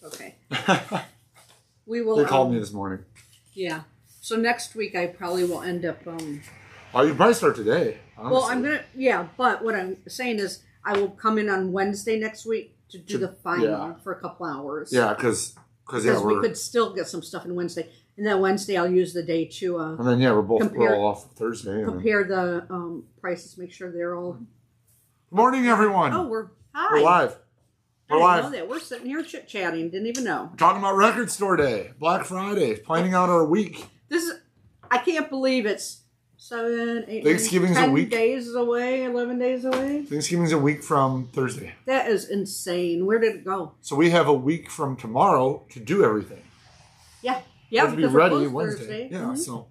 Okay. We will. They called me this morning. Yeah. So next week I probably will end up. Oh, you can probably start today. Honestly. Well, I'm gonna. Yeah, but what I'm saying is I will come in on Wednesday next week to do the final for a couple hours. Yeah, because we could still get some stuff in Wednesday, and then Wednesday I'll use the day to. And then we're both roll off Thursday. Compare the prices, make sure they're all. Good morning, everyone. Oh, we're live. I didn't know that. We're sitting here chit chatting. Didn't even know. We're talking about Record Store Day, Black Friday, planning out our week. I can't believe it's 7, 8, Thanksgiving's 10 a week. days away, 11 days away. Thanksgiving's a week from Thursday. That is insane. Where did it go? So we have a week from tomorrow to do everything. Yeah. We have to be ready Wednesday. Thursday. Yeah, so.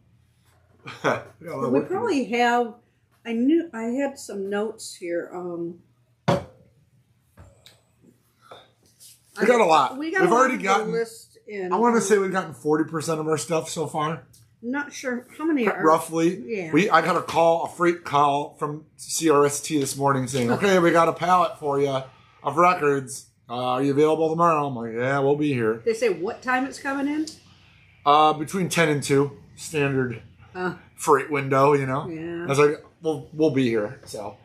We probably have. I had some notes here. We got a lot. We've already gotten. List in, I want to say we've gotten 40% of our stuff so far. Not sure how many are roughly. Yeah. I got a freight call from CRST this morning saying, "Okay, we got a pallet for you of records. Are you available tomorrow?" I'm like, "Yeah, we'll be here." They say what time it's coming in? Between 10 and 2, standard freight window. Yeah. I was like, "We'll be here." So.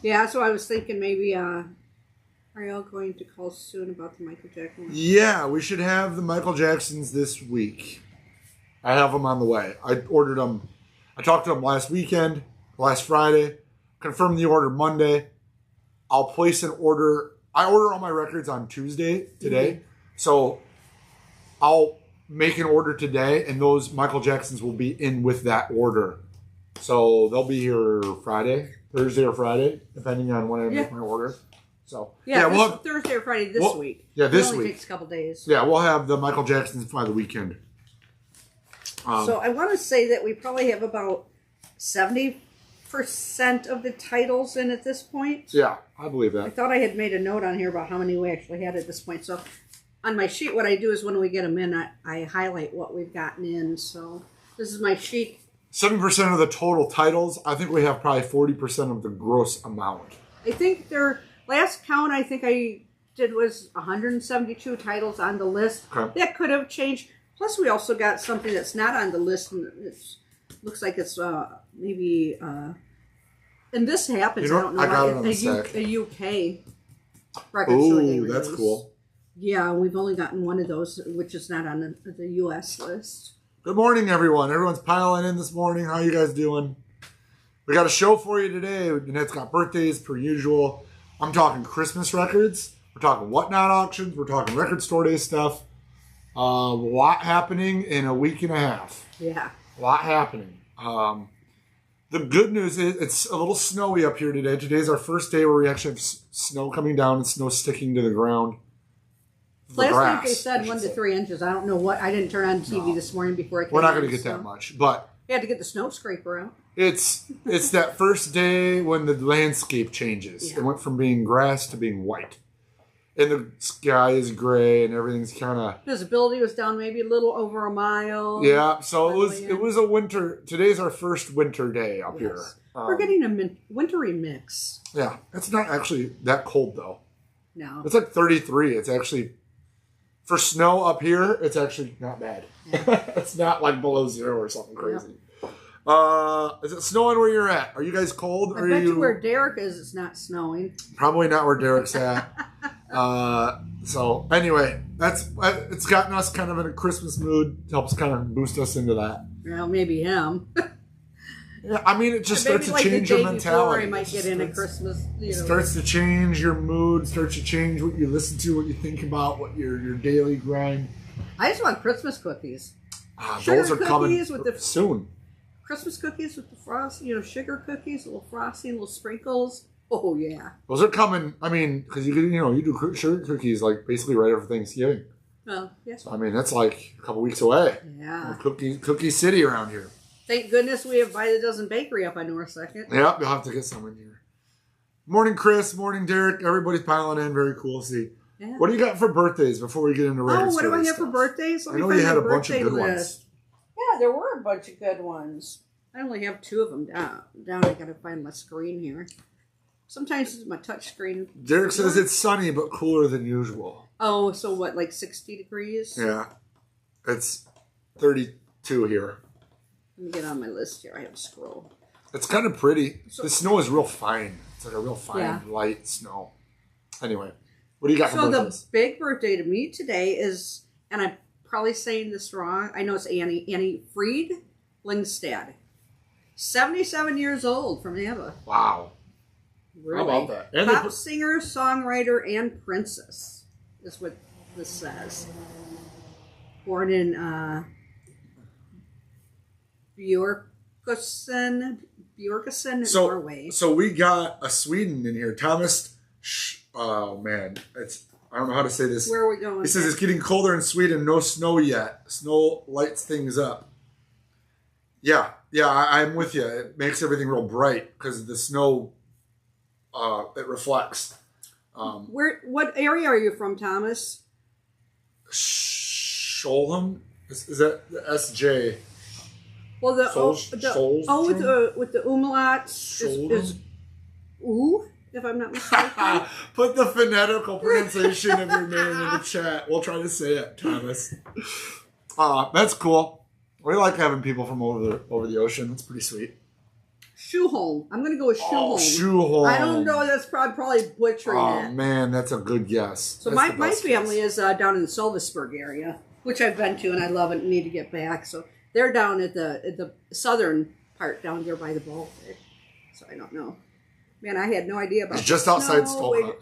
Yeah, so I was thinking maybe. Are y'all going to call soon about the Michael Jackson? Yeah, we should have the Michael Jacksons this week. I have them on the way. I ordered them. I talked to them last Friday. Confirmed the order Monday. I'll place an order. I order all my records on today. So I'll make an order today, and those Michael Jacksons will be in with that order. So they'll be here Thursday or Friday, depending on when I make my order. So we'll have Thursday or Friday this week. Yeah, this week. It only takes a couple days. Yeah, we'll have the Michael Jacksons by the weekend. So I want to say that we probably have about 70% of the titles in at this point. Yeah, I believe that. I thought I had made a note on here about how many we actually had at this point. So on my sheet, what I do is when we get them in, I highlight what we've gotten in. So this is my sheet. 70% of the total titles. I think we have probably 40% of the gross amount. I think last count I think I did was 172 titles on the list. Okay. That could have changed. Plus, we also got something that's not on the list, and it looks like it's maybe. And this happens. I don't know. I got it on the stack. A UK record store day release. That's cool. Yeah, we've only gotten one of those, which is not on the US list. Good morning, everyone. Everyone's piling in this morning. How you guys doing? We got a show for you today. It's got birthdays per usual. I'm talking Christmas records. We're talking Whatnot auctions. We're talking Record Store Day stuff. A lot happening in a week and a half. Yeah. A lot happening. The good news is it's a little snowy up here today. Today's our first day where we actually have snow coming down and snow sticking to the ground. Last week they said 1 to 3 inches. I don't know what. I didn't turn on TV this morning before I came. We're not going to get that much, but you had to get the snow scraper out. It's that first day when the landscape changes. Yeah. It went from being grass to being white. And the sky is gray and everything's kind of... Visibility was down maybe a little over a mile. Yeah, so it was a winter... Today's our first winter day up here. We're getting a wintry mix. Yeah, it's not actually that cold though. No. It's like 33. It's actually... For snow up here, it's actually not bad. Yeah. It's not like below 0 or something crazy. Yep. Is it snowing where you're at? Are you guys cold? I bet you where Derek is, it's not snowing. Probably not where Derek's at. So anyway, it's gotten us kind of in a Christmas mood. Helps kind of boost us into that. Well, maybe him. Yeah, I mean, it just starts to change your mentality. I might get in a Christmas. It starts to change your mood. Starts to change what you listen to, what you think about, what your daily grind. I just want Christmas cookies. Those are coming soon. Christmas cookies with the frost, sugar cookies, a little frosting, little sprinkles. Oh yeah, those are coming. I mean, because you do sugar cookies like basically right after Thanksgiving. Oh yeah. So I mean, that's like a couple weeks away. Yeah. Cookie City around here. Thank goodness we have By the Dozen Bakery up on North 2nd. Yeah, you'll have to get some in here. Morning, Chris. Morning, Derek. Everybody's piling in. Very cool to see. Yeah. What do you got for birthdays before we get into record what do I have for birthdays? I know you had a bunch of good ones. Yeah, there were a bunch of good ones. I only have 2 of them down. I got to find my screen here. Sometimes it's my touch screen. Derek says it's sunny but cooler than usual. Oh, so what, like 60 degrees? Yeah. It's 32 here. Let me get on my list here. I have to scroll. It's kind of pretty. So, the snow is real fine. It's like a real fine, light snow. Anyway, what do you got for birthdays? The big birthday to me today is, and I'm probably saying this wrong, I know it's Annie Fried Lingstad. 77 years old from ABBA. Wow. Really? How about that? Pop singer, songwriter, and princess is what this says. Born in Bjorkesen, Norway. So we got a Sweden in here. Thomas, oh man, I don't know how to say this. Where are we going? He says it's getting colder in Sweden. No snow yet. Snow lights things up. Yeah, I'm with you. It makes everything real bright because the snow, it reflects. What area are you from, Thomas? Scholem? Is that the SJ? Well, with the umlauts is ooh, if I'm not mistaken. Put the phonetical pronunciation of your name in the chat. We'll try to say it, Thomas. That's cool. We like having people from over the ocean. That's pretty sweet. Schuholm. I'm going to go with Schuholm. Oh, Schuholm. I don't know. That's probably butchering it. Oh, man. That's a good guess. So my family is down in the Silversburg area, which I've been to, and I love it and need to get back. So they're down at the southern part down there by the Baltic. So I don't know. Man, I had no idea about It's just outside Stockholm.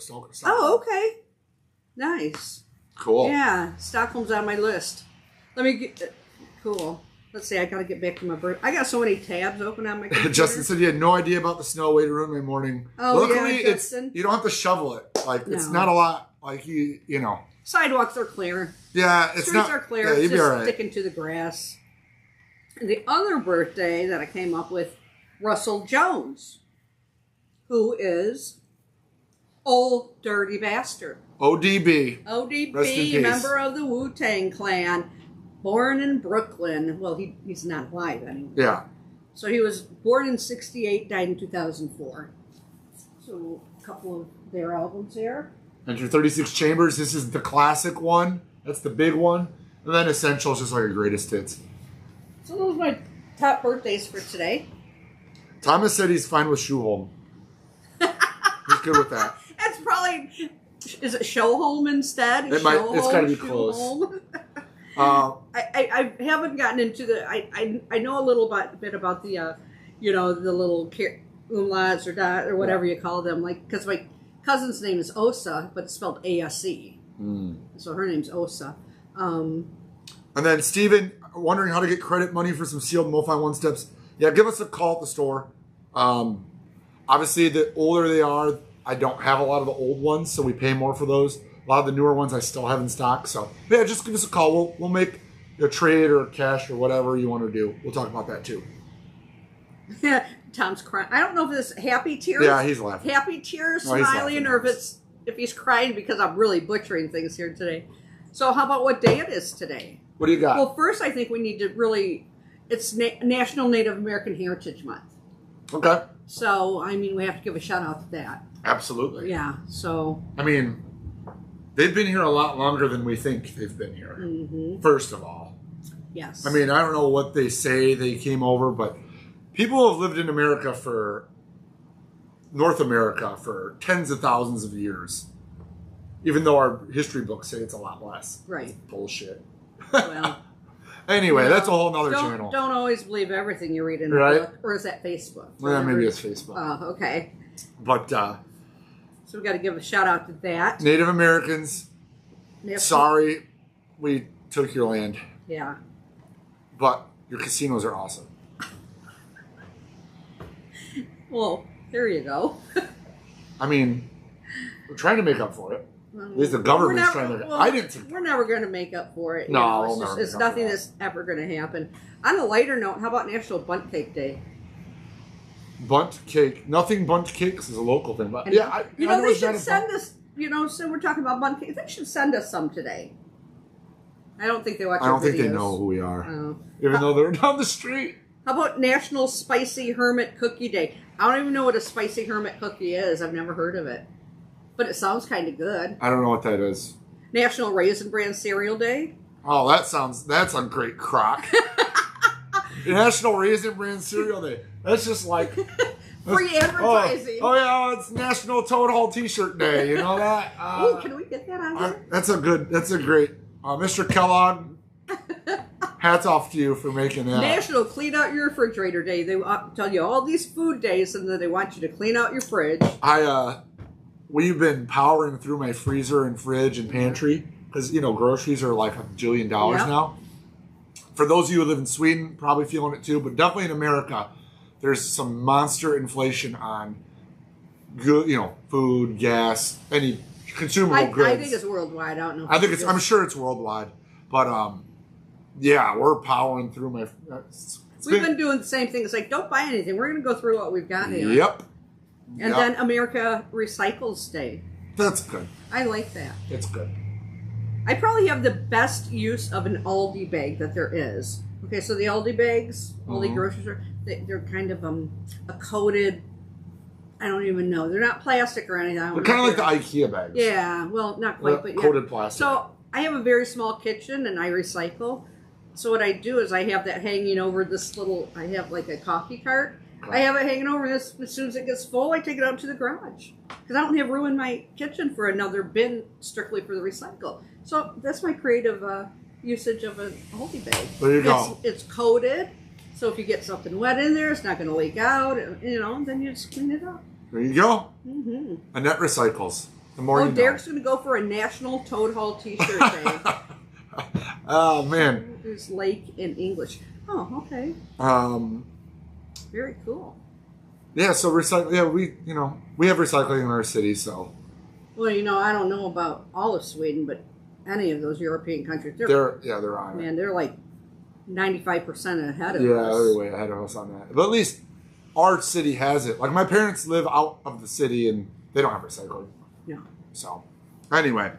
Oh, okay. Nice. Cool. Yeah. Stockholm's on my list. Let me get... Cool. Let's see, I gotta get back to my birth. I got so many tabs open on my computer. Justin said he had no idea about the snow. Way to ruin my morning. Oh, luckily, yeah, Justin. you don't have to shovel it. Like, it's not a lot. Like, you know. Sidewalks are clear. Yeah, it's Streets not. are clear. Yeah, It's you'd be just all right. sticking to the grass. And the other birthday that I came up with, Russell Jones, who is Old Dirty Bastard. ODB. Rest in ODB, peace. member of the Wu-Tang Clan. Born in Brooklyn. Well, he's not alive anymore. Yeah. So he was born in 1968, died in 2004. So a couple of their albums there. Enter 36 Chambers. This is the classic one. That's the big one. And then Essentials, just like your greatest hits. So those are my top birthdays for today. Thomas said he's fine with Schuholm. He's good with that. That's probably... Is it Showholm instead? It's got to be close. I haven't gotten into the... I know a little bit about the, the little umlauts or dot or whatever you call them. Like, because my cousin's name is Osa, but it's spelled A-S-E. So her name's Osa. And then Steven, wondering how to get credit money for some sealed MoFi One Steps. Yeah, give us a call at the store. Obviously, the older they are, I don't have a lot of the old ones, so we pay more for those. A lot of the newer ones I still have in stock. So, yeah, just give us a call. We'll make a trade or cash or whatever you want to do. We'll talk about that, too. Tom's crying. I don't know if this happy tears. Yeah, he's laughing. Happy tears, No, he's smiling, or if he's crying because I'm really butchering things here today. So how about what day it is today? What do you got? Well, first I think we need to really... It's National Native American Heritage Month. Okay. So, I mean, we have to give a shout out to that. Absolutely. Yeah, so... I mean, they've been here a lot longer than we think they've been here, first of all. Yes. I mean, I don't know what they say they came over, but people have lived in North America for tens of thousands of years. Even though our history books say it's a lot less. Right. Bullshit. Well... Anyway, that's a whole nother channel. Don't always believe everything you read in a book. Or is that Facebook? Yeah, maybe it's Facebook. Oh, okay. But, so we got to give a shout out to that. Native Americans, sorry we took your land. Yeah. But your casinos are awesome. Well, there you go. I mean, we're trying to make up for it. At least the government's trying to. I didn't think. We're never going to make up for it. No, it's nothing that's ever going to happen. On a lighter note, how about National Bundt Cake Day? Bundt cake. Nothing bundt cakes is a local thing, but and yeah, they should send us. So we're talking about bundt cake. They should send us some today. I don't think they watch. I don't think they know who we are, even though they're down the street. How about National Spicy Hermit Cookie Day? I don't even know what a spicy hermit cookie is. I've never heard of it. But it sounds kind of good. I don't know what that is. National Raisin Bran Cereal Day. Oh, that's a great crock. National Raisin Bran Cereal Day. That's just like free advertising. Oh yeah, it's National Toad Hall T-shirt Day. You know that? Oh, can we get that on here? That's a great. Mr. Kellogg, hats off to you for making that. National Clean Out Your Refrigerator Day. They tell you all these food days, and then they want you to clean out your fridge. We've been powering through my freezer and fridge and pantry because groceries are like $1 jillion now. For those of you who live in Sweden, probably feeling it too, but definitely in America, there's some monster inflation on good, food, gas, any consumable goods. I think it's worldwide. I don't know. I'm sure it's worldwide, but yeah, we're powering through my. We've been doing the same thing. It's like, don't buy anything. We're going to go through what we've got here. Yep. And then America Recycles Day. That's good. I like that. It's good. I probably have the best use of an Aldi bag that there is. Okay, so the Aldi bags, Aldi grocery store, they're kind of a coated. I don't even know. They're not plastic or anything. They're kind of like the IKEA bags. Yeah, well, not quite, but coated plastic. So I have a very small kitchen and I recycle. So what I do is I have that hanging over this little. I have like a coffee cart. I have it hanging over this. As soon as it gets full, I take it out to the garage because I don't have room in my kitchen for another bin strictly for the recycle. So that's my creative usage of an Aldi bag. There you go. It's coated, so if you get something wet in there, it's not going to leak out. Then you just clean it up. There you go. Mm-hmm. Annette recycles. The more you know. Derek's going to go for a National Toad Hall T-shirt day. Oh man. There's lake in English. Oh, okay. Very cool. Yeah, so recycle. Yeah, we have recycling in our city, so. Well, I don't know about all of Sweden, but any of those European countries, they're on it. Man, they're like 95% ahead of us. Yeah, they're way ahead of us on that. But at least our city has it. Like my parents live out of the city, and they don't have recycling. No. So, anyway.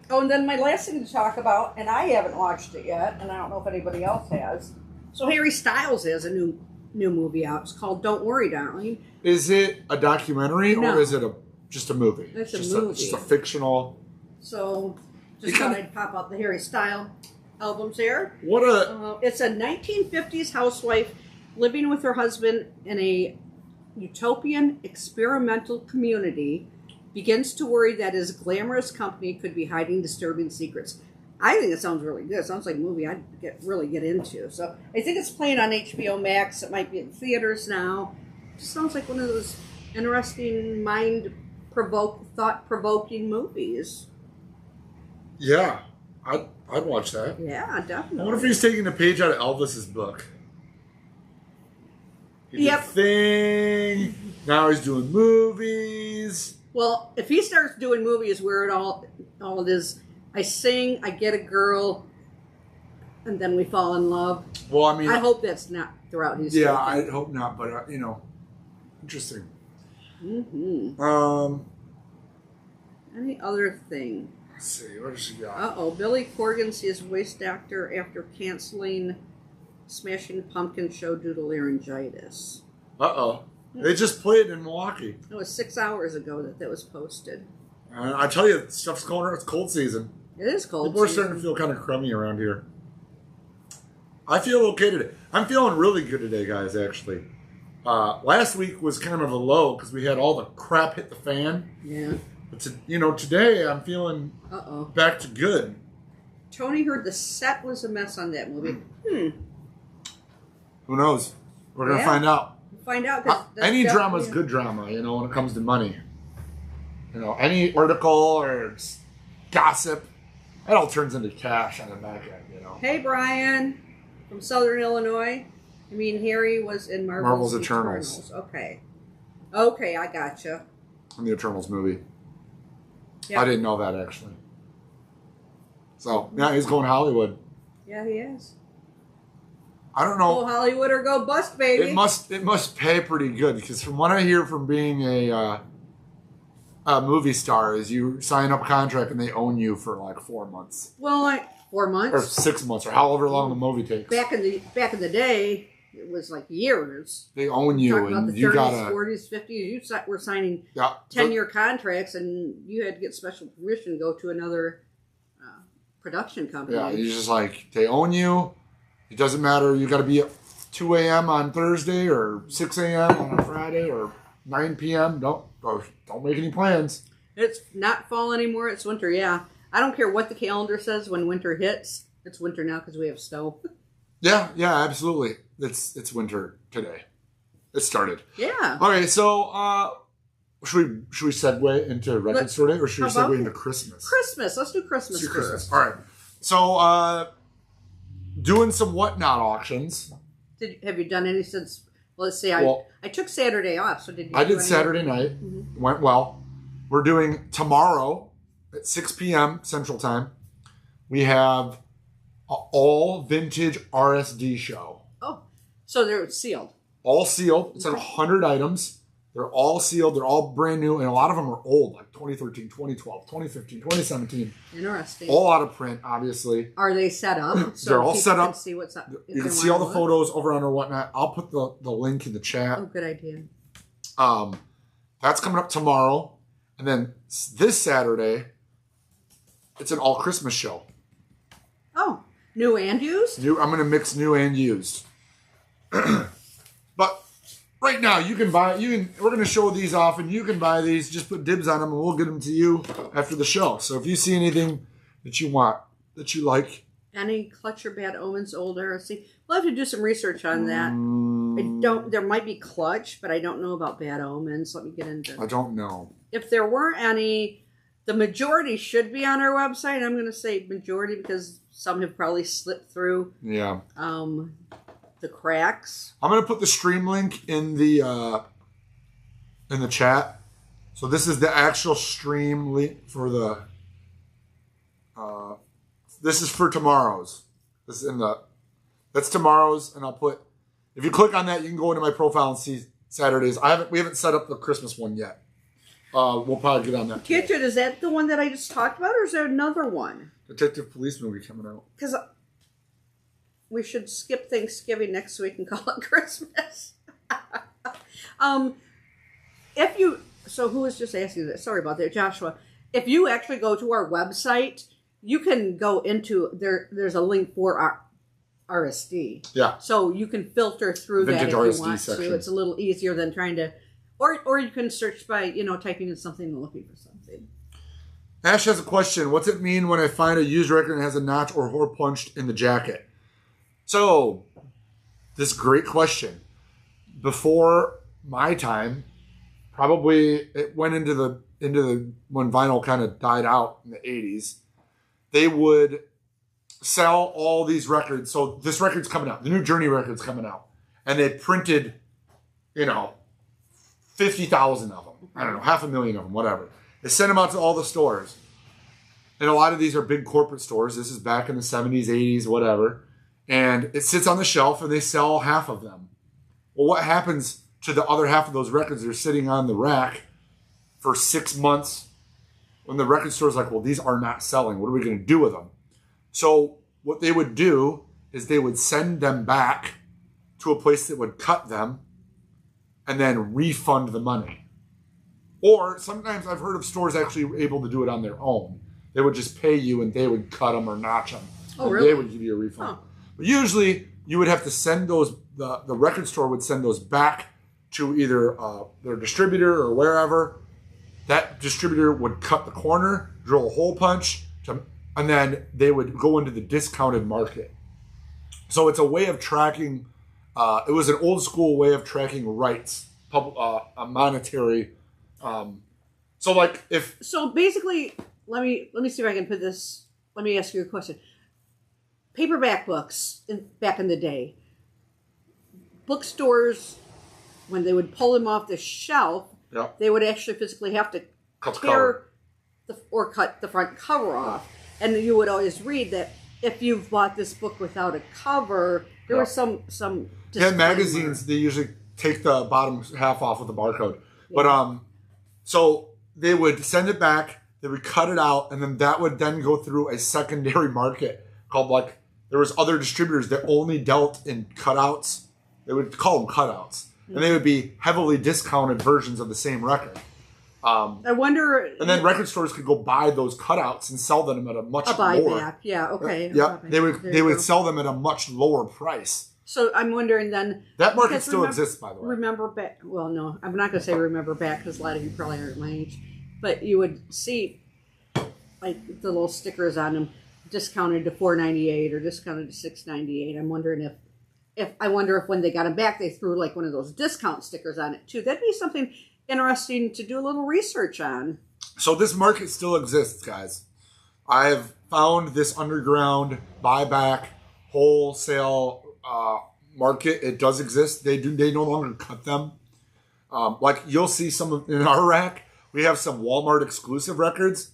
Oh, and then my last thing to talk about, and I haven't watched it yet, and I don't know if anybody else has. So Harry Styles has a new movie out. It's called Don't Worry, Darling. Is it a documentary or is it just a movie? It's a movie. Just a fictional. So just thought I'd pop out the Harry Styles albums here. It's a 1950s housewife living with her husband in a utopian experimental community begins to worry that his glamorous company could be hiding disturbing secrets. I think it sounds really good. It sounds like a movie I'd really get into. So I think it's playing on HBO Max. It might be in theaters now. It just sounds like one of those interesting, thought-provoking movies. Yeah, I'd watch that. Yeah, definitely. I wonder if he's taking a page out of Elvis's book. He did Thing. Now he's doing movies. Well, if he starts doing movies where it all it is. I sing, I get a girl, and then we fall in love. Well, I mean, I hope that's not throughout his. Yeah, I hope not. But interesting. Mm-hmm. Any other thing? Let's see. What does she got? Billy Corgan sees voice doctor after canceling Smashing Pumpkin show due to laryngitis. They just played in Milwaukee. It was 6 hours ago that was posted. I tell you, stuff's going on. It's cold season. It is cold. People are starting to feel kind of crummy around here. I feel okay today. I'm feeling really good today, guys, actually. Last week was kind of a low because we had all the crap hit the fan. Yeah. But today I'm feeling back to good. Tony heard the set was a mess on that movie. Who knows? We're going to find out. We'll find out. Any drama is good drama, when it comes to money. Any article or gossip, it all turns into cash on the back end, Hey, Brian, from Southern Illinois. Harry was in Marvel's Eternals. Okay, I gotcha. In the Eternals movie. Yep. I didn't know that, actually. So, yeah, he's going to Hollywood. Yeah, he is. I don't know. Go Hollywood or go bust, baby. It must pay pretty good, because from what I hear from being a movie star is you sign up a contract and they own you for like 4 months. Well, 4 months or 6 months or however long the movie takes. Back in the day, it was like years. They own you, Talking about and the you 30s, gotta 40s, 50s. You were signing yeah 10-year contracts, and you had to get special permission to go to another production company. Yeah, you're just like, they own you. It doesn't matter. You got to be at 2 a.m. on Thursday or 6 a.m. on a Friday or 9 p.m. Don't make any plans. It's not fall anymore. It's winter. Yeah, I don't care what the calendar says when winter hits. It's winter now because we have snow. Yeah, absolutely. It's winter today. It started. Yeah. Okay, so should we segue into record store day, or should we segue into Christmas? Christmas. Let's do Christmas first. All right. So doing some whatnot auctions. Have you done any since? Well, let's see. I took Saturday off, so did you? I did Saturday night. Mm-hmm. Went well. We're doing tomorrow at 6 p.m. Central Time. We have an all vintage RSD show. Oh, so they're sealed. All sealed. It's 100 items. They're all sealed. They're all brand new, and a lot of them are old, like 2013, 2012, 2015, 2017. Interesting. All out of print, obviously. Are they set up? So they're all set up. Can see what's up. You can see all the photos over on our whatnot. I'll put the link in the chat. Oh, good idea. That's coming up tomorrow, and then this Saturday, it's an all Christmas show. Oh, new and used? I'm going to mix new and used. But right now, we're going to show these off, and you can buy these. Just put dibs on them, and we'll get them to you after the show. So if you see anything that you want, that you like. Any clutch or bad omens, old RSD? We'll have to do some research on that. There might be clutch, but I don't know about bad omens. Let me get into. I don't know. If there weren't any, the majority should be on our website. I'm going to say majority because some have probably slipped through. Yeah. The cracks. I'm going to put the stream link in the chat. So this is the actual stream link for the. This is for tomorrow's. This is that's tomorrow's, and I'll put. If you click on that, you can go into my profile and see Saturdays. We haven't set up the Christmas one yet. We'll probably get on that. Gidget, is that the one that I just talked about, or is there another one? Detective Police movie coming out. Because we should skip Thanksgiving next week and call it Christmas. Who was just asking that? Sorry about that, Joshua. If you actually go to our website, you can go into there's a link for our RSD. Yeah. So you can filter through Vintage that if RSD you want section. to. It's a little easier than trying to, or you can search by typing in something and looking for something. Ash has a question. What's it mean when I find a used record and has a notch or hole punched in the jacket? So, this great question. Before my time, probably it went into the when vinyl kind of died out in the 80s. They would sell all these records. So this record's coming out. The new Journey record's coming out. And they printed, 50,000 of them. I don't know, 500,000 of them, whatever. They sent them out to all the stores. And a lot of these are big corporate stores. This is back in the 70s, 80s, whatever. And it sits on the shelf and they sell half of them. Well, what happens to the other half of those records that are sitting on the rack for 6 months when the record store's like, well, these are not selling. What are we going to do with them? So what they would do is they would send them back to a place that would cut them and then refund the money. Or sometimes I've heard of stores actually able to do it on their own. They would just pay you and they would cut them or notch them. Oh, really? They would give you a refund. Oh. But usually you would have to send those, the record store would send those back to either their distributor or wherever. That distributor would cut the corner, drill a hole punch, and then they would go into the discounted market. So it's a way of tracking, it was an old school way of tracking rights, a monetary. So basically, let me see if I can put this, let me ask you a question. Paperback books, back in the day, bookstores, when they would pull them off the shelf, yep, they would actually physically have to cut the front cover off. And you would always read that if you've bought this book without a cover, there was some yeah, magazines, they usually take the bottom half off with a barcode. Yeah. But so they would send it back, they would cut it out, and then that would then go through a secondary market called there was other distributors that only dealt in cutouts. They would call them cutouts. And they would be heavily discounted versions of the same record. I wonder... And then record stores could go buy those cutouts and sell them at a much lower... A buyback, yeah, okay. Yeah, they would sell them at a much lower price. So I'm wondering then... That market still exists, by the way. Remember back... Well, no, I'm not going to say remember back because a lot of you probably aren't my age. But you would see like the little stickers on them discounted to $4.98 or discounted to $6.98. I'm wondering if when they got them back, they threw like one of those discount stickers on it too. That'd be something interesting to do a little research on. So this market still exists, guys. I have found this underground buyback wholesale market. It does exist. They no longer cut them. Like you'll see in our rack, we have some Walmart exclusive records.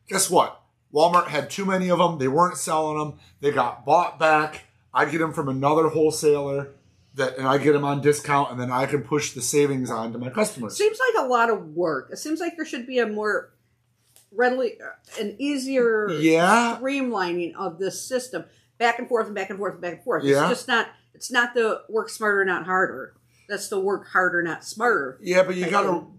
Guess what? Walmart had too many of them. They weren't selling them. They got bought back. I get them from another wholesaler and I get them on discount, and then I can push the savings on to my customers. Seems like a lot of work. It seems like there should be a more readily, an easier streamlining of this system. Back and forth and back and forth and back and forth. Yeah. It's just not, it's not the work smarter, not harder. That's the work harder, not smarter. Yeah, but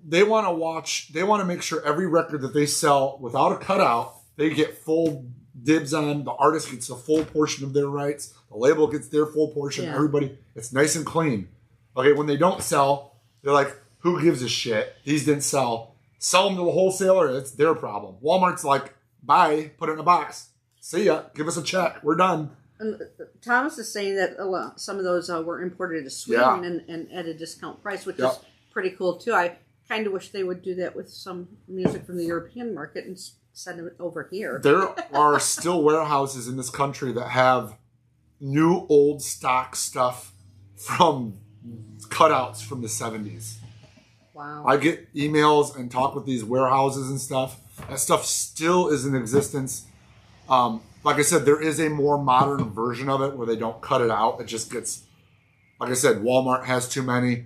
they want to make sure every record that they sell without a cutout, they get full dibs on. The artist gets a full portion of their rights. The label gets their full portion. Yeah. Everybody, it's nice and clean. Okay, when they don't sell, they're like, who gives a shit? These didn't sell. Sell them to the wholesaler, it's their problem. Walmart's like, bye, put it in a box. See ya, give us a check, we're done. And Thomas is saying that some of those were imported to Sweden and at a discount price, which is pretty cool too. I kind of wish they would do that with some music from the European market and send it over here. There are still warehouses in this country that have new old stock stuff from cutouts from the 70s. Wow. I get emails and talk with these warehouses and stuff. That stuff still is in existence. Like I said, there is a more modern version of it where they don't cut it out. It just gets, like I said, Walmart has too many.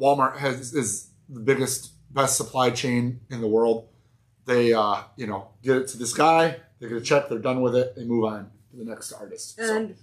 Walmart is the best supply chain in the world. They, get it to this guy. They get a check. They're done with it. They move on to the next artist. And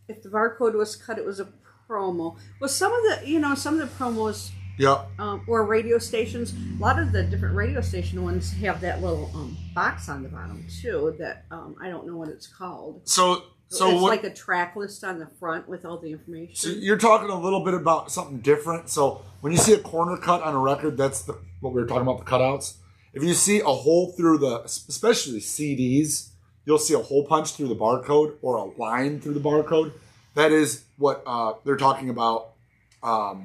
if the barcode was cut, it was a promo. Well, some of the promos. Yeah. Or radio stations. A lot of the different radio station ones have that little box on the bottom too. That I don't know what it's called. So it's like a track list on the front with all the information. So you're talking a little bit about something different. So when you see a corner cut on a record, that's what we were talking about, the cutouts. If you see a hole through especially CDs, you'll see a hole punch through the barcode or a line through the barcode. That is what they're talking about. It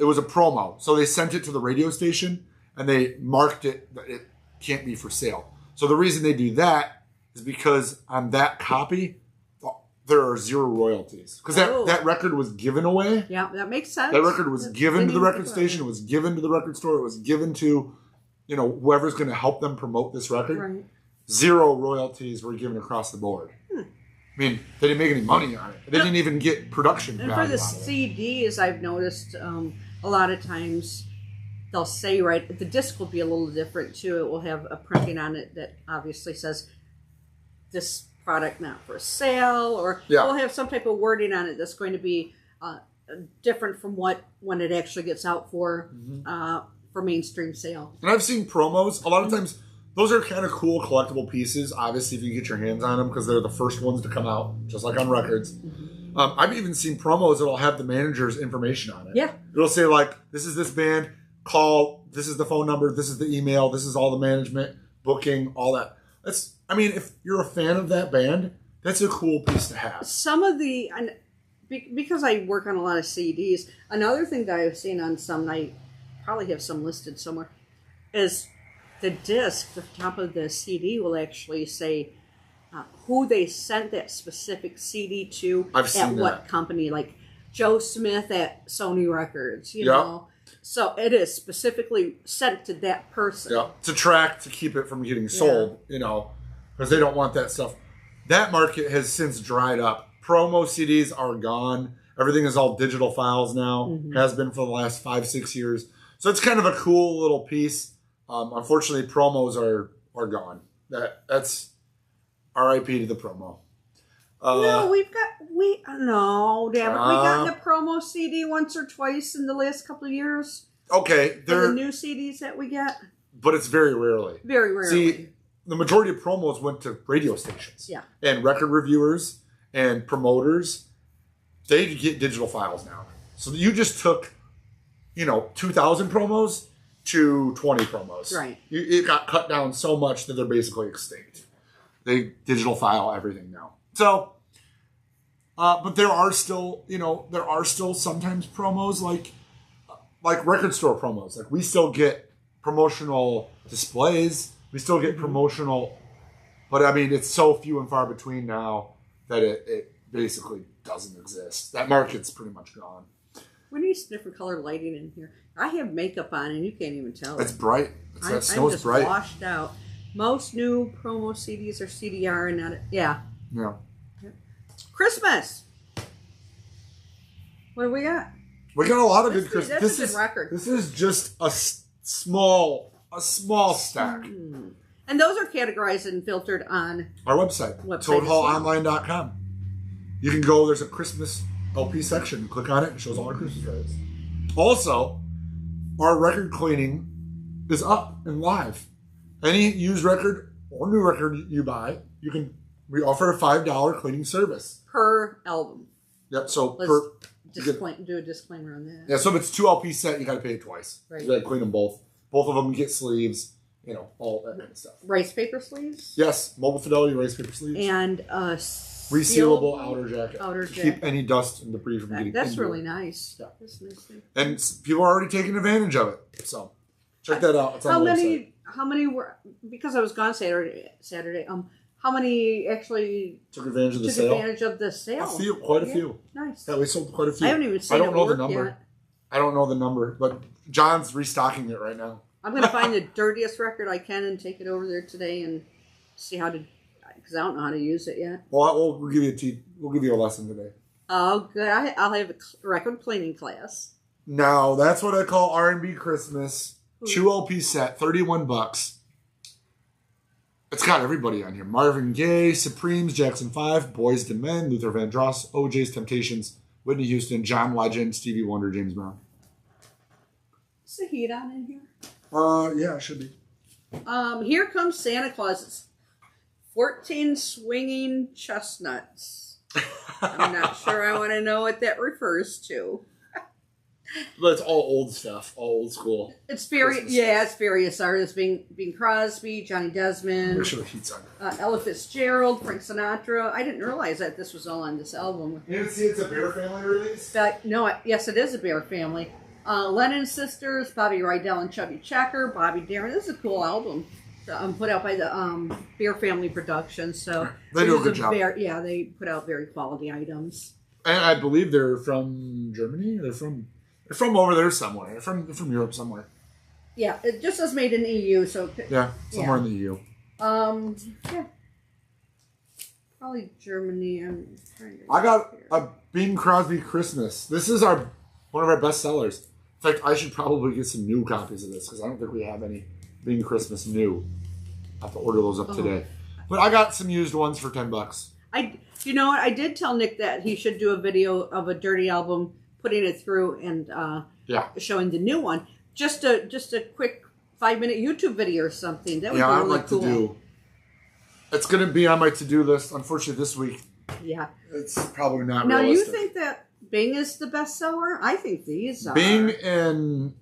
was a promo. So they sent it to the radio station and they marked it that it can't be for sale. So the reason they do that is because on that copy, there are zero royalties. Because that record was given away. Yeah, that makes sense. That record was given to the record station. It was given to the record store. It was given to, whoever's going to help them promote this record. Right. Zero royalties were given across the board. I mean, they didn't make any money on it. They didn't even get production value. And for the CDs, CDs, I've noticed a lot of times they'll say, the disc will be a little different too. It will have a printing on it that obviously says this product not for sale, or it'll have some type of wording on it that's going to be different from when it actually gets out for mainstream sale. And I've seen promos. A lot of times, those are kind of cool collectible pieces, obviously, if you get your hands on them, because they're the first ones to come out, just like on records. I've even seen promos that'll have the manager's information on it. Yeah. It'll say, this is this band, call, this is the phone number, this is the email, this is all the management, booking, all that. If you're a fan of that band, that's a cool piece to have. Because I work on a lot of CDs, another thing that I've seen on some, and I probably have some listed somewhere, is the disc, the top of the CD will actually say who they sent that specific CD to what company, like Joe Smith at Sony Records, you know. So it is specifically sent to that person. Yeah, to track, to keep it from getting sold, because they don't want that stuff. That market has since dried up. Promo CDs are gone. Everything is all digital files now. Has been for the last 5-6 years. So it's kind of a cool little piece. Unfortunately, promos are gone. That's RIP to the promo. No, no, damn it. We got the promo CD once or twice in the last couple of years. Okay, they're the new CDs that we get, but it's very rarely. Very rarely. See, the majority of promos went to radio stations, and record reviewers and promoters. They get digital files now, so you just took, 2,000 promos to 20 promos. Right. It got cut down so much that they're basically extinct. They digital file everything now. So, but there are still sometimes promos like record store promos. Like we still get promotional displays. We still get promotional, but I mean, it's so few and far between now that it basically doesn't exist. That market's pretty much gone. We need some different color lighting in here. I have makeup on and you can't even tell. It's bright. That snow's just bright. Washed out. Most new promo CDs are CDR and not. Yeah. Yeah. Christmas. What do we got? We got a lot of good Christmas. This is a good record. This is just a small stack. And those are categorized and filtered on our website toadhallonline.com. You can go. There's a Christmas LP section. Click on it. It shows all our Christmas records. Also, our record cleaning is up and live. Any used record or new record you buy, we offer a $5 cleaning service per album. Yep. So do a disclaimer on that. Yeah. So if it's 2 LP set, you got to pay it twice. Right. You got to clean them both. Both of them get sleeves. All that kind of stuff. Rice paper sleeves. Yes, mobile fidelity rice paper sleeves. And resealable outer jacket. To keep any dust and debris from getting. That's really nice. Yeah. That's nice thing. And people are already taking advantage of it. So check that out. It's on the website. How many were, because I was gone Saturday, how many actually took advantage of the sale? Quite a few. Nice. Yeah, we sold quite a few. I haven't even seen I don't know the number. Yet. I don't know the number, but John's restocking it right now. I'm going to find the dirtiest record I can and take it over there today and see how to, because I don't know how to use it yet. Well, we'll give you a lesson today. Oh, good. I'll have a record cleaning class. Now, that's what I call R&B Christmas. 2 LP set, $31. It's got everybody on here. Marvin Gaye, Supremes, Jackson 5, Boyz II Men, Luther Vandross, OJ's Temptations, Whitney Houston, John Legend, Stevie Wonder, James Brown. Is the heat on in here? Yeah, it should be. Here comes Santa Claus. 14 swinging chestnuts. I'm not sure I want to know what that refers to. But it's all old stuff, all old school. It's various artists, Bing Crosby, Johnny Desmond. Make sure the heat's on. Ella Fitzgerald, Frank Sinatra. I didn't realize that this was all on this album. You didn't see it's a Bear Family release? Yes, it is a Bear Family. Lennon Sisters, Bobby Rydell and Chubby Checker, Bobby Darin. This is a cool album. Put out by the Bear Family Productions. So they do a good job. They put out very quality items. And I believe they're from Germany. They're from over there somewhere. They're from Europe somewhere. Yeah, it just says made in the EU. So somewhere in the EU. Yeah. Probably Germany. I'm trying to. I got a Bing Crosby Christmas. This is one of our best sellers. In fact, I should probably get some new copies of this because I don't think we have any Bing Christmas new. I have to order those up today. But I got some used ones for $10. You know what? I did tell Nick that he should do a video of a dirty album, putting it through and showing the new one. Just a quick 5-minute YouTube video or something. That would be really I'd like cool. to do. It's going to be on my to-do list. Unfortunately, this week. Yeah. It's probably not now, realistic. you think that Bing is the bestseller? I think these are. Bing and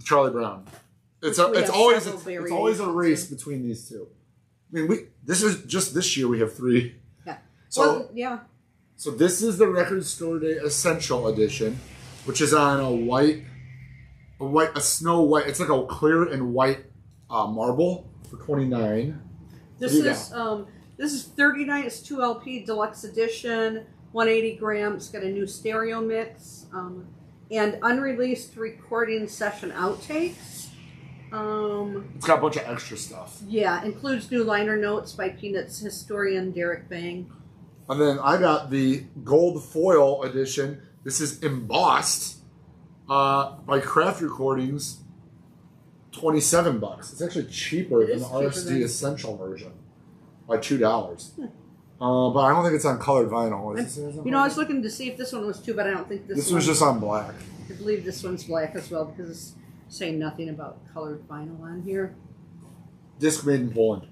Charlie Brown. It's always a race between these two. I mean, this year we have 3. Yeah. So So this is the Record Store Day Essential Edition, which is on a snow white. It's like a clear and white marble for $29. This is $39. It's 2 LP deluxe edition, 180 grams. It's got a new stereo mix and unreleased recording session outtakes. It's got a bunch of extra stuff. Yeah, includes new liner notes by Peanuts historian Derek Bang. And then I got the gold foil edition. This is embossed by Craft Recordings. $27. It's actually cheaper than the RSD Essential version by $2. But I don't think it's on colored vinyl. I was looking to see if this one was too, but I don't think this was just on black. I believe this one's black as well because it's saying nothing about colored vinyl on here. Disc made in Poland.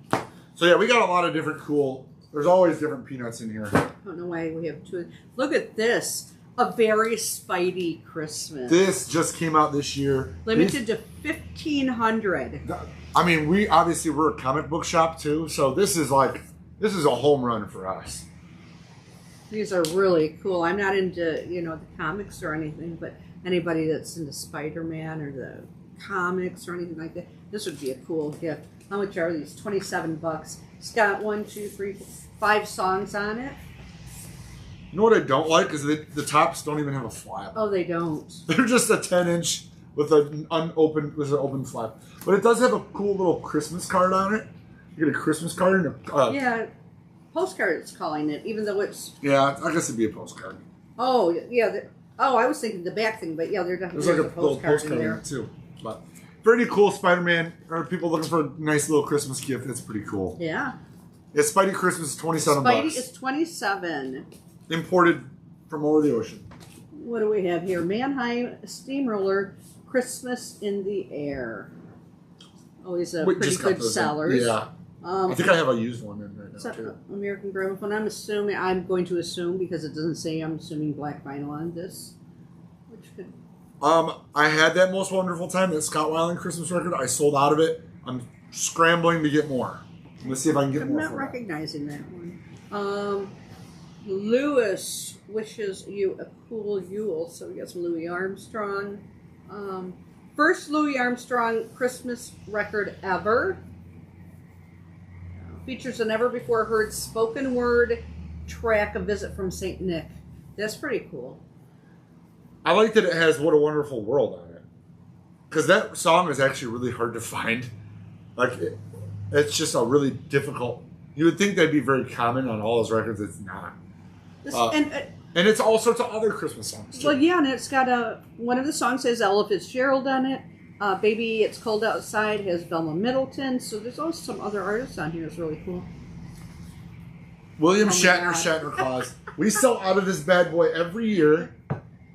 So yeah, we got a lot of different cool. There's always different peanuts in here. I don't know why we have two. Look at this. A very Spidey Christmas. This just came out this year. Limited to 1,500. I mean, we're a comic book shop too, so this is a home run for us. These are really cool. I'm not into, the comics or anything, but anybody that's into Spider-Man or the comics or anything like that, this would be a cool gift. How much are these? $27. It's got 5 songs on it. You know what I don't like is the tops don't even have a flap. Oh, they don't. They're just a 10-inch with an open flap. But it does have a cool little Christmas card on it. You get a Christmas card and yeah, postcard it's calling it, even though it's... Yeah, I guess it'd be a postcard. Oh, yeah. I was thinking the back thing, but yeah, there's definitely There's like a postcard in there. too. But pretty cool Spider-Man. Or people looking for a nice little Christmas gift. That's pretty cool. Yeah. Yeah, Spidey Christmas is $27. Spidey is $27. Imported from over the ocean. What do we have here? Mannheim Steamroller, Christmas in the Air. Always a pretty good sellers. Yeah. I think I have a used one in right now too. American Gramophone. I'm going to assume because it doesn't say. I'm assuming black vinyl on this, which could. I had that Most Wonderful Time, that Scott Weiland Christmas record. I sold out of it. I'm scrambling to get more. Let's see if I can get more. I'm not recognizing that one. Lewis wishes you a cool Yule. So we got some Louis Armstrong. First Louis Armstrong Christmas record ever. Features a never-before-heard spoken word track, A Visit from St. Nick. That's pretty cool. I like that it has What a Wonderful World on it. Because that song is actually really hard to find. It's just a really difficult... You would think that'd be very common on all those records. It's not. And it's all sorts of other Christmas songs, too. Well, yeah, and it's got one of the songs has Ella Fitzgerald on it. Baby, It's Cold Outside has Velma Middleton. So there's also some other artists on here. It's really cool. William Shatner Claus. We sell out of this bad boy every year.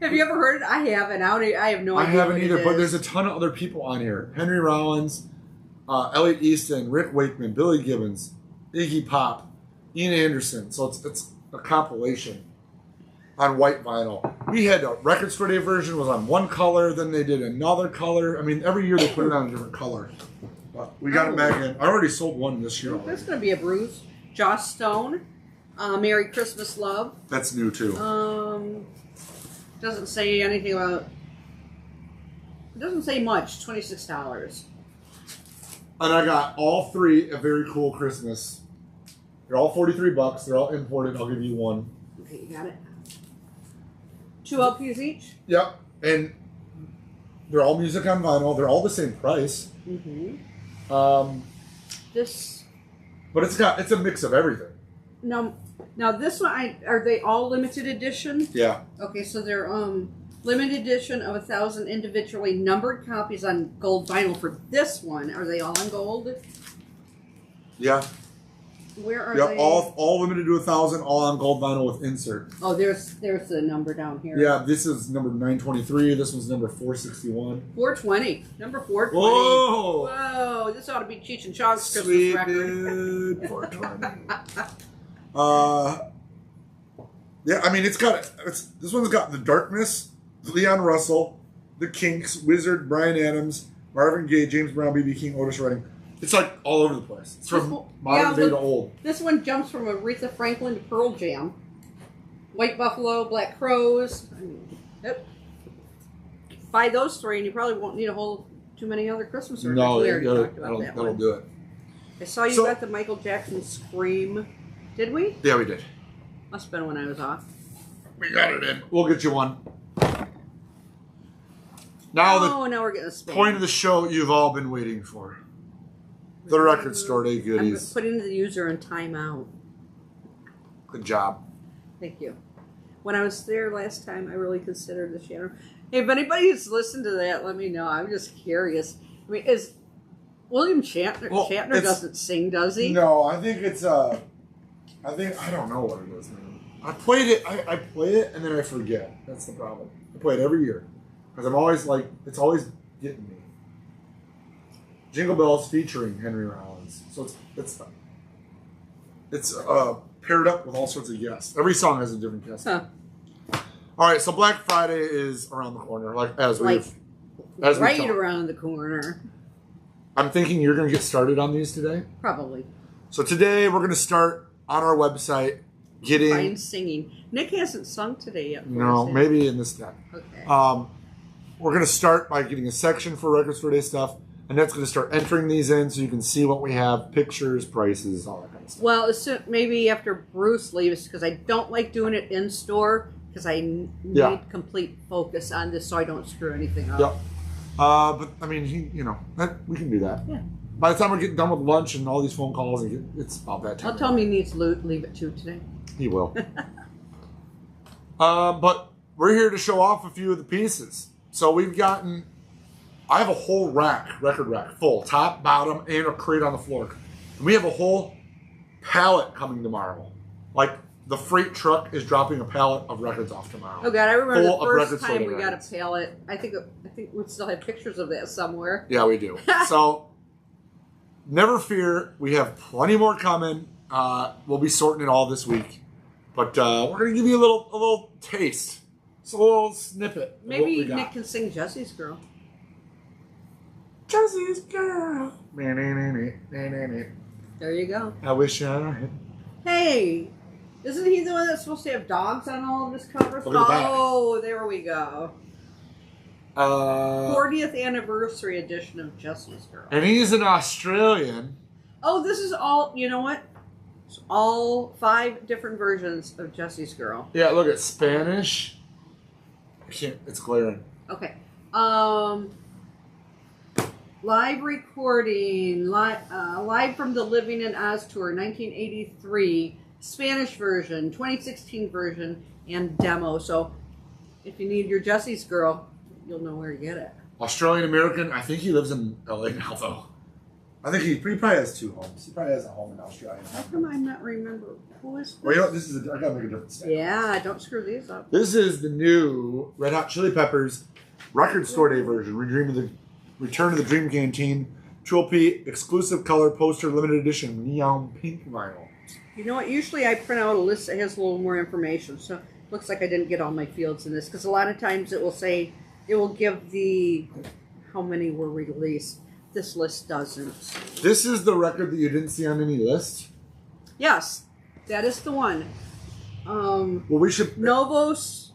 Have you ever heard it? I haven't. I have no idea. I haven't either, but there's a ton of other people on here. Henry Rollins, Elliot Easton, Rick Wakeman, Billy Gibbons, Iggy Pop, Ian Anderson. So it's a compilation on white vinyl. We had a Record Store Day version was on one color, then they did another color. I mean, every year they put it on a different color. But we got it back in. I already sold one this year. That's going to be a bruise. Joss Stone, Merry Christmas Love. That's new too. Doesn't say anything about. It doesn't say much. $26. And I got all three A Very Cool Christmas. They're all $43. They're all imported. I'll give you one. Okay, you got it. 2 LPs each? Yep. And they're all music on vinyl. They're all the same price. Mm-hmm. But it's a mix of everything. Now this one, are they all limited edition? Yeah. Okay, so they're limited edition of 1,000 individually numbered copies on gold vinyl for this one. Are they all on gold? Yeah. Where are they? All limited to 1,000, all on gold vinyl with insert. Oh, there's the number down here. Yeah, this is number 923. This one's number 461. 420. Number 420. Whoa! Whoa! This ought to be Cheech and Chong's Christmas record. Dude, 420. Yeah, I mean, this one's got The Darkness, Leon Russell, The Kinks, Wizard, Bryan Adams, Marvin Gaye, James Brown, B.B. King, Otis Redding. It's like all over the place. It's from modern day to old. This one jumps from Aretha Franklin to Pearl Jam. White Buffalo, Black Crows. Yep. Buy those three and you probably won't need too many other Christmas records. No, that'll do it. I saw you got the Michael Jackson Scream. Did we? Yeah, we did. Must have been when I was off. We got it in. We'll get you one. Now now we're getting a spin. Point of the show you've all been waiting for. The Record Store Day goodies. I'm putting the user in timeout. Good job. Thank you. When I was there last time, I really considered the Shatner. Hey, if anybody's listened to that, let me know. I'm just curious. I mean, is William Shatner? Shatner doesn't sing, does he? No, I think it's I don't know what it is, man. I played it. I play it and then I forget. That's the problem. I play it every year because I'm always like, it's always getting me. Jingle Bells featuring Henry Rollins, so it's paired up with all sorts of guests. Every song has a different guest. Huh. All right, so Black Friday is around the corner, as right talked. around the corner. I'm thinking you're going to get started on these today. Probably. So today we're going to start on our website getting. Fine singing. Nick hasn't sung today yet. No, maybe in this deck. Okay. We're going to start by getting a section for Record Store Day stuff, and that's going to start entering these in so you can see what we have, pictures, prices, all that kind of stuff. Well, maybe after Bruce leaves, because I don't like doing it in store, because I need complete focus on this so I don't screw anything up. Yep. But I mean, we can do that. Yeah. By the time we're getting done with lunch and all these phone calls, it's about that time. I'll tell him he needs to leave at 2 today. He will. But we're here to show off a few of the pieces. So I have a whole record rack, full, top, bottom, and a crate on the floor. And we have a whole pallet coming tomorrow. Like, the freight truck is dropping a pallet of records off tomorrow. Oh God, I remember Full the first time we records. got a pallet. I think we still have pictures of that somewhere. Yeah, we do. So, never fear. We have plenty more coming. We'll be sorting it all this week. But we're going to give you a little taste. It's a little snippet. Maybe Nick can sing Jesse's Girl. Jesse's Girl. There you go. I wish I had. Hey, isn't he the one that's supposed to have dogs on all of his covers? Look at that. Oh, there we go. 40th anniversary edition of Jesse's Girl. And he's an Australian. Oh, this is all, you know what? It's all 5 different versions of Jesse's Girl. Yeah, look at Spanish. It's glaring. Okay. Live recording, live from the Living in Oz tour, 1983, Spanish version, 2016 version, and demo. So if you need your Jesse's Girl, you'll know where to get it. Australian American. I think he lives in LA now, though. I think he probably has 2 homes. He probably has a home in Australia. How come I not remember who is this? Well, you know what? I gotta make a different stack. Yeah, don't screw these up. This is the new Red Hot Chili Peppers Record Store Day version. Return to the Dream Canteen. Triple P exclusive color poster limited edition neon pink vinyl. You know what? Usually I print out a list that has a little more information. So it looks like I didn't get all my fields in this because a lot of times it will give how many were released. This list doesn't. This is the record that you didn't see on any list? Yes, that is the one. Well, we should... Novos.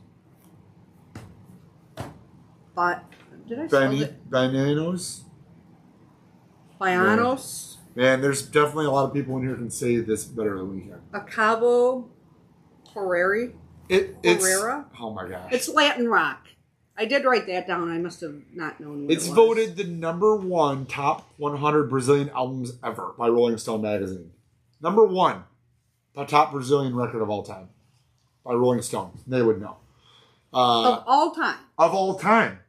But did I spell it? Bananos? Bianos. Man, there's definitely a lot of people in here who can say this better than we can. Acabo Herrera. Oh my gosh. It's Latin rock. I did write that down. I must have not known what It's voted the #1 top 100 Brazilian albums ever by Rolling Stone magazine. #1, the top Brazilian record of all time by Rolling Stone. They would know. Of all time. Of all time.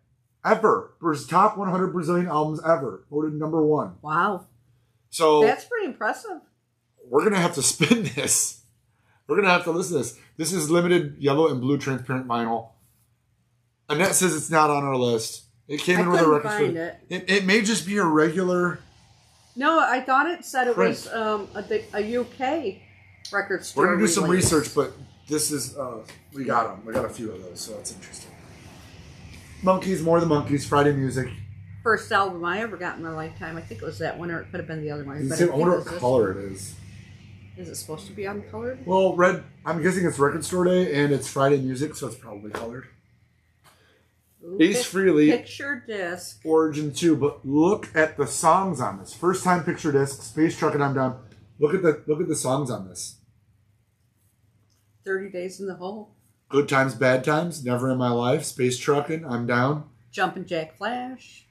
Ever. Top 100 Brazilian albums ever. Voted #1. Wow. So that's pretty impressive. We're going to have to spin this. We're going to have to listen to this. This is limited yellow and blue transparent vinyl. Annette says it's not on our list. It came in with a record store. It may just be a regular. No, I thought it said print. It was a UK record store. We're going to do some research, but this is, we got them. We got a few of those, so that's interesting. Monkeys, More Than Monkeys, Friday Music. First album I ever got in my lifetime. I think it was that one, or it could have been the other one. I wonder what color it is. Is it supposed to be uncolored? Well, red. I'm guessing it's Record Store Day, and it's Friday Music, so it's probably colored. Ooh, Ace Frehley. Picture disc. Origin 2, but look at the songs on this. First time picture disc, Space Truck and I'm Down. Look at the songs on this. 30 Days in the Hole. Good Times, Bad Times, Never in My Life, Space Truckin', I'm Down. Jumpin' Jack Flash.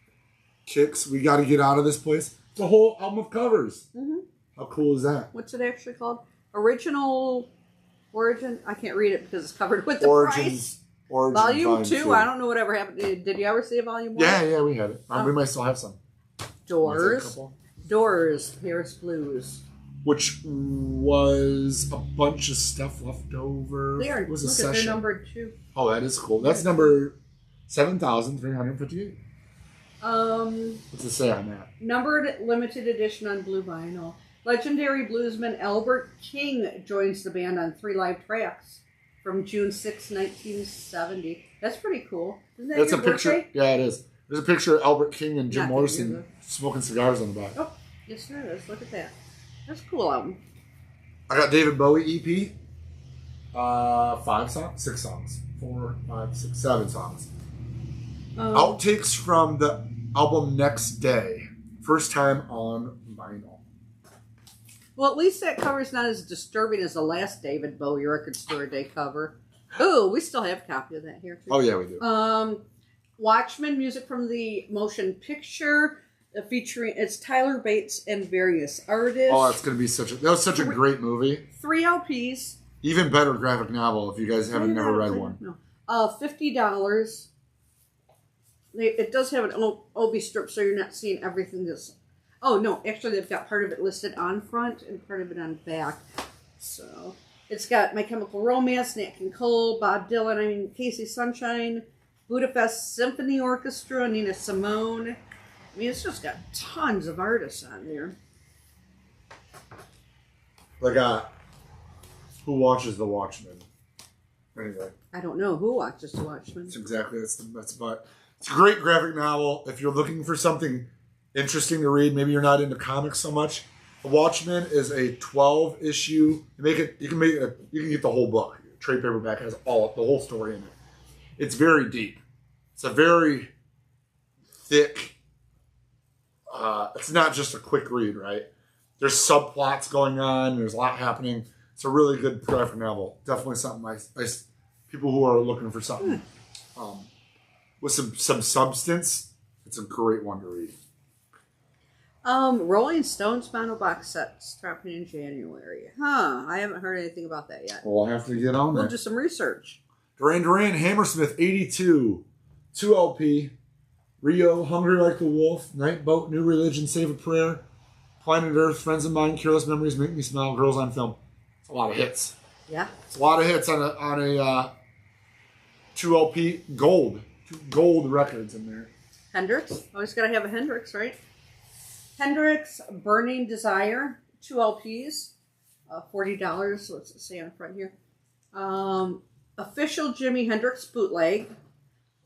Kicks, We Gotta Get Out of This Place. It's a whole album of covers. Mm-hmm. How cool is that? What's it actually called? Origin? I can't read it because it's covered with the Origins, price. Volume 2? I don't know whatever happened. Did you ever see a Volume 1? Yeah, we had it. We might still have some. Doors. Paris Blues. which was a bunch of stuff left over. They are. It was a Look session. they're numbered too. Oh, that is cool. That's number 7,358. What's it say on that? Numbered limited edition on blue vinyl. Legendary bluesman Albert King joins the band on 3 live tracks from June 6, 1970. That's pretty cool. Isn't that That's your a picture. birthday? Yeah, it is. There's a picture of Albert King and Jim Not Morrison that smoking cigars on the back. Oh, yes there is. Look at that. That's a cool album. I got David Bowie EP. 5 songs? 6 songs. 4, 5, 6, 7 songs. Outtakes from the album Next Day. First time on vinyl. Well, at least that cover's not as disturbing as the last David Bowie Record Store Day cover. Oh, we still have a copy of that here too. Oh yeah, we do. Watchmen music from the motion picture, featuring it's Tyler Bates and various artists. Oh, that's gonna be that was such a great movie. 3 LPs. Even better graphic novel if you guys haven't never read one. No. $50. It does have an OB strip, so you're not seeing everything that's... Oh, no. Actually, they've got part of it listed on front and part of it on back. So, it's got My Chemical Romance, Nat King Cole, Bob Dylan, Casey Sunshine, Budapest Symphony Orchestra, Nina Simone. I mean, it's just got tons of artists on there. They got Who Watches the Watchmen. Anyway. I don't know who watches The Watchmen. That's exactly, that's about. It's a great graphic novel. If you're looking for something interesting to read, maybe you're not into comics so much. The Watchmen is a 12 issue. You can get the whole book. Trade paperback has the whole story in it. It's very deep. It's a very thick. It's not just a quick read, right? There's subplots going on. There's a lot happening. It's a really good graphic novel. Definitely something people who are looking for something with some substance. It's a great one to read. Rolling Stones vinyl box sets dropping in January. I haven't heard anything about that yet. Well, I'll have to get on there. We'll do some research. Duran Duran, Hammersmith, 82. 2 LP. Rio, Hungry Like the Wolf. Night Boat, New Religion, Save a Prayer. Planet Earth, Friends of Mine, Careless Memories, Make Me Smile, Girls on Film. It's a lot of hits. Yeah. It's a lot of hits on a 2 LP. Gold. 2 gold records in there. Hendrix. Always got to have a Hendrix, right? Hendrix, Burning Desire, 2 LPs, $40. What's it say on the front here? Official Jimi Hendrix bootleg,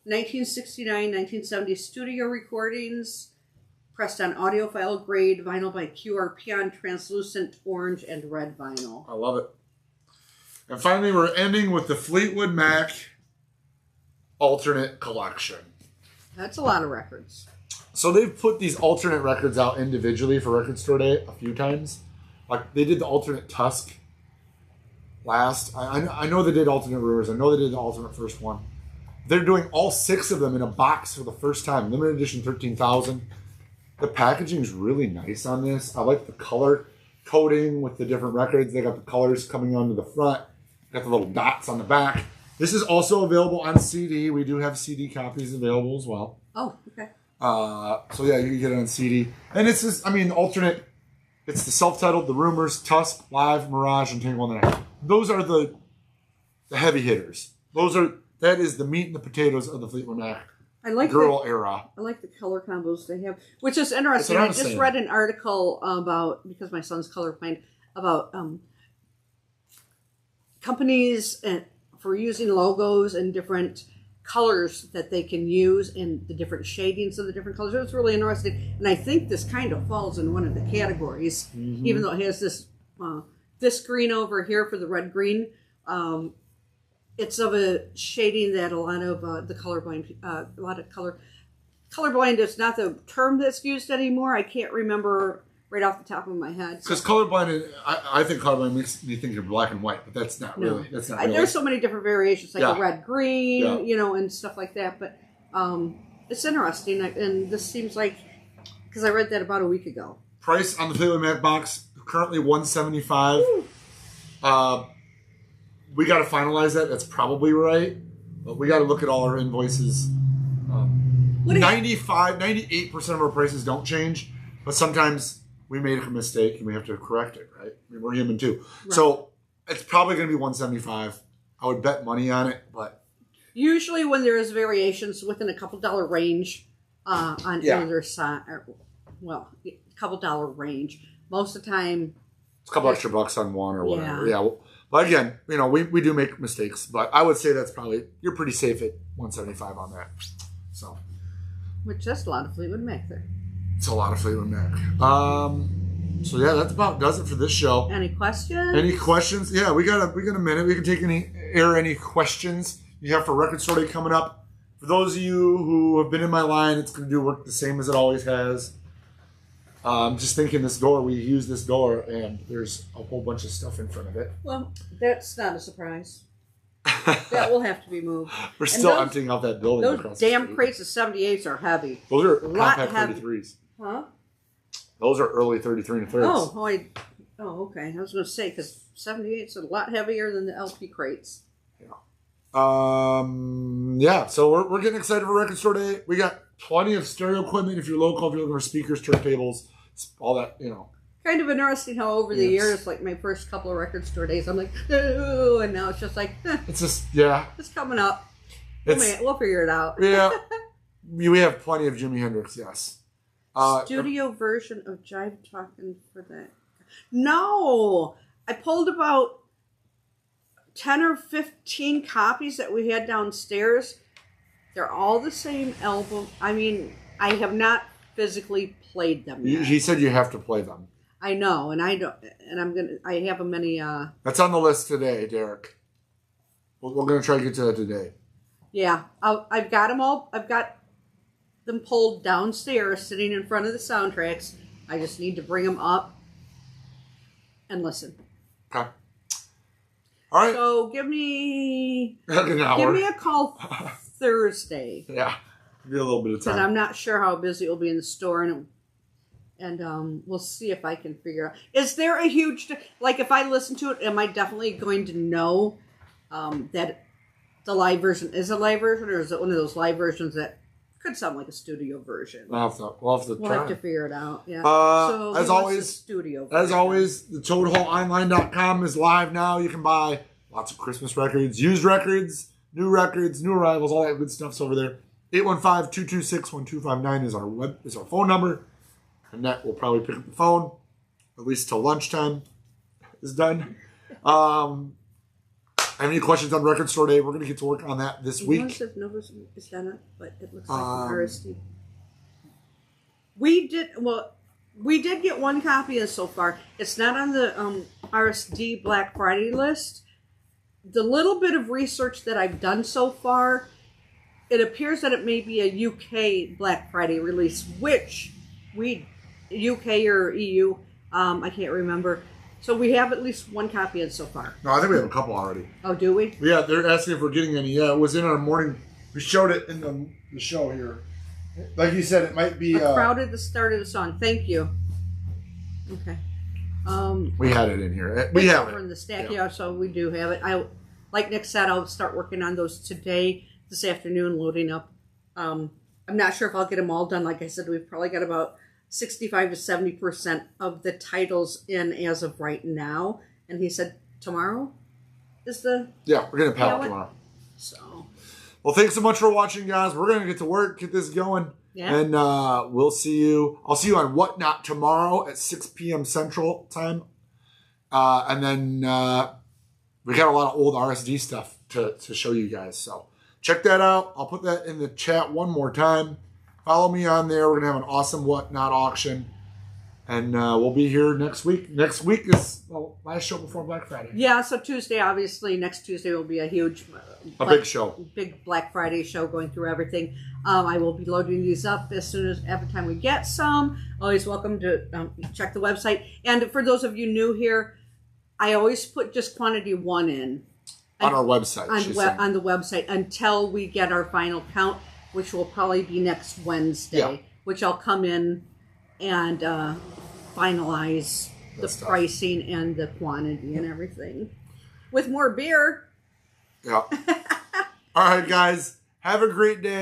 1969-1970 studio recordings, pressed on audiophile grade vinyl by QRP on translucent orange and red vinyl. I love it. And finally, we're ending with the Fleetwood Mac alternate collection. That's a lot of records. So they've put these alternate records out individually for Record Store Day a few times. Like they did the alternate Tusk last. I know they did alternate Rumors. I know they did the alternate first one. They're doing all 6 of them in a box for the first time. Limited edition 13,000. The packaging is really nice on this. I like the color coding with the different records. They got the colors coming onto the front. Got the little dots on the back. This is also available on CD. We do have CD copies available as well. Oh, okay. So yeah, you can get it on CD. And it's just, alternate. It's the self-titled, The Rumors, Tusk, Live, Mirage, and Tangle in the Night. Those are the heavy hitters. That is the meat and the potatoes of the Fleetwood Mac era. I like the color combos they have, which is interesting. I just read an article about, because my son's colorblind, about companies for using logos and different colors that they can use and the different shadings of the different colors. It's really interesting. And I think this kind of falls in one of the categories, even though it has this green over here for the red-green. It's of a shading that a lot of the colorblind, colorblind is not the term that's used anymore. I can't remember right off the top of my head. Because colorblind, I think colorblind makes me think of black and white, but that's not really. That's not really. There's so many different variations, like the red, green, and stuff like that. But it's interesting, and this seems like, because I read that about a week ago. Price on the Fleetwood Mac box currently $175. We got to finalize that. That's probably right, but we got to look at all our invoices. 98% of our prices don't change, but sometimes we made a mistake and we have to correct it, right? I mean, we're human too. Right. So it's probably going to be 175. I would bet money on it, but usually when there is variations within a couple dollar range on either side, a couple dollar range. Most of the time, it's a couple extra bucks on one or whatever. Yeah. But again, we do make mistakes, but I would say that's probably, you're pretty safe at 175 on that. So, which that's a lot of Fleetwood Mac there. it's a lot of Fleetwood Mac. So yeah, that's about does it for this show. Any questions? Any questions? Yeah, we got a minute. We can take any questions you have for Record Store Day coming up. For those of you who have been in my line, it's going to do work the same as it always has. Just thinking this door, we use this door, and there's a whole bunch of stuff in front of it. Well, that's not a surprise. That will have to be moved. We're still emptying out that building. Those damn crates of 78s are heavy. Those are lot compact heavy. 33s. Huh? Those are early 33 and 30s. Okay. I was going to say, because 78's a lot heavier than the LP crates. Yeah. So we're getting excited for Record Store Day. We got plenty of stereo equipment if you're local, if you're looking for speakers, turntables, all that, Kind of interesting how over the years, like my first couple of Record Store Days, I'm like, ooh, and now it's just like, it's just, yeah. It's coming up. We'll figure it out. Yeah. We have plenty of Jimi Hendrix, yes. Studio version of Jive Talking for that. No! I pulled about 10 or 15 copies that we had downstairs. They're all the same album. I mean, I have not physically played them yet. He said you have to play them. I know, and I don't. And I have them many. That's on the list today, Derek. We're gonna try to get to that today. Yeah, I've got them all. I've got them pulled downstairs, sitting in front of the soundtracks. I just need to bring them up and listen. Okay. All right. So give me an hour. Give me a call Thursday. Yeah, give me a little bit of time. Because I'm not sure how busy it will be in the store, and we'll see if I can figure out. Is there a huge like if I listen to it, am I definitely going to know that the live version is a live version, or is it one of those live versions that could sound like a studio version? We'll have to try. Have to figure it out. Yeah. So as always, studio version. As always, the ToadHallOnline.com is live now. You can buy lots of Christmas records, used records, new arrivals, all that good stuff's over there. 815-226-1259 is our phone number. Annette will probably pick up the phone, at least till lunchtime is done. Have any questions on Record Store Day? We're going to get to work on that this week. Is that up? But it looks like RSD. We did get one copy in so far. It's not on the RSD Black Friday list. The little bit of research that I've done so far, it appears that it may be a UK Black Friday release, which UK or EU, I can't remember. So we have at least one copy in so far. No, I think we have a couple already. Oh, do we? Yeah, they're asking if we're getting any. Yeah, it was in our morning. We showed it in the show here. Like you said, it might be... I crowded the start of the song. Thank you. Okay. We had it in here. We have it. In the stack, yeah, so we do have it. Like Nick said, I'll start working on those today, this afternoon, loading up. I'm not sure if I'll get them all done. Like I said, we've probably got about 65 to 70% of the titles in as of right now. And he said tomorrow is the... Yeah, we're going to pallet tomorrow. So... Well, thanks so much for watching, guys. We're going to get to work, get this going. Yeah. And we'll see you. I'll see you on Whatnot tomorrow at 6 p.m. Central Time. And then we got a lot of old RSD stuff to show you guys. So check that out. I'll put that in the chat one more time. Follow me on there. We're going to have an awesome Whatnot auction. And we'll be here next week. Next week is the last show before Black Friday. Yeah, so Tuesday, obviously, next Tuesday will be a huge... big show. Big Black Friday show going through everything. I will be loading these up as soon as every time we get some. Always welcome to check the website. And for those of you new here, I always put just quantity 1 in. On our website. On the website until we get our final count, which will probably be next Wednesday, which I'll come in and finalize the pricing and the quantity and everything. With more beer. Yeah. All right, guys. Have a great day.